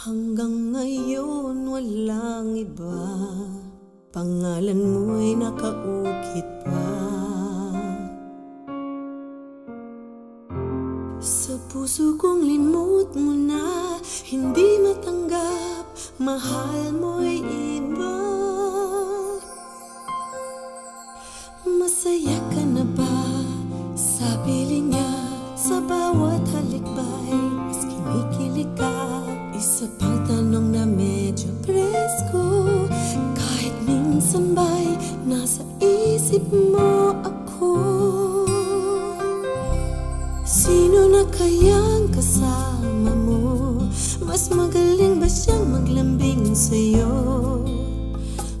Hanggang ngayon walang iba, pangalan mo'y nakaukit pa sa puso kong. Limot mo na, hindi matanggap, mahal mo'y iba. Masaya ka na ba sa piling niya? Sa bawat halikbay mas kinikilig ka. Isa pang tanong na medyo presko, kahit minsan ba'y nasa isip mo ako? Sino na kayang kasama mo? Mas magaling ba siyang maglambing sa'yo?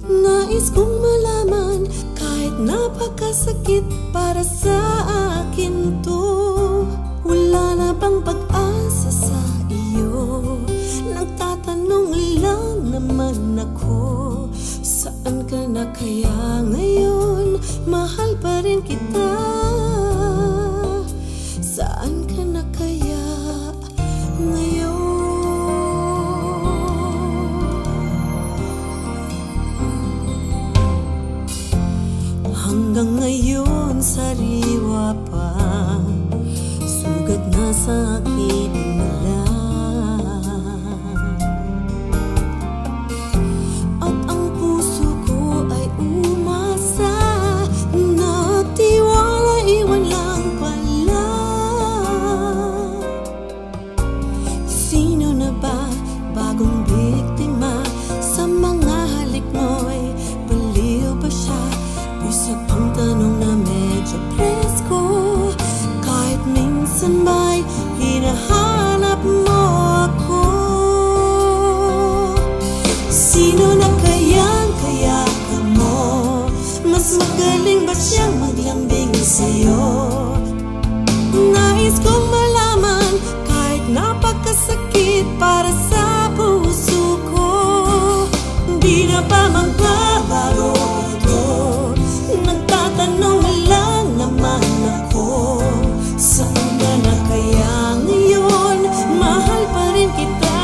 Nais kong malaman, kahit napakasakit para sa akin to. Wala na bang pag-asa sa iyo? Nagtatanong lang naman ako, saan ka na kaya ngayon? Mahal pa rin kita. Saan ka na kaya ngayon? Hanggang ngayon sariwa pa, sugat na sa akin nila. At ang puso ko ay umasa, nagtiwala, iwan lang pala. Sino na ba bagong biktima sa mga halik mo'y baliw ba siya? Isa pang tanong na medyo presko, kahit minsan ba'y hinahanap mo ako? Sino na kayang kayaka mo? Mas magaling ba siyang maglambing sa'yo? Nais kong malaman, kahit napakasakit para sa puso ko. Di na ba magbabago ito? Nagtatanong lang naman ako, saan ka na kaya ngayon? Mahal pa rin kita.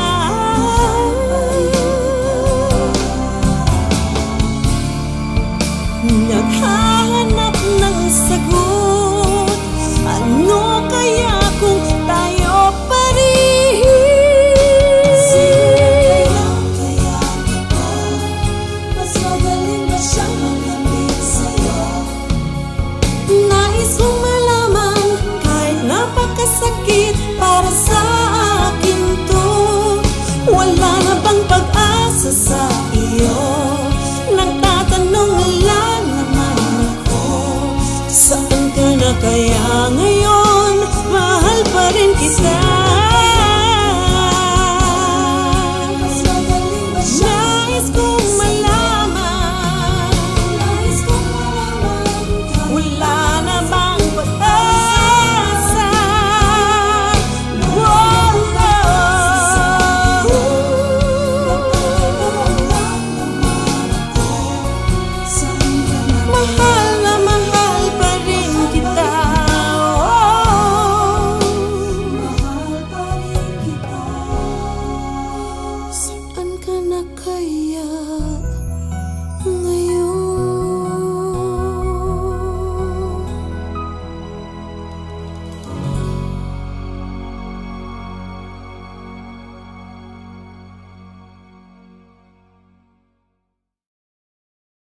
Naghahanap ng sagot, ano kaya kung tayo pa rin? Sino kaya ito? Mas magaling ba siyang maglambing sa'yo? Nais kong malaman, kahit napakasakit para sa akin to. Wala na bang pag-asa sa iyo? Nagtatanong lang naman ako, saan ka na kaya ngayon? Mahal pa rin kita.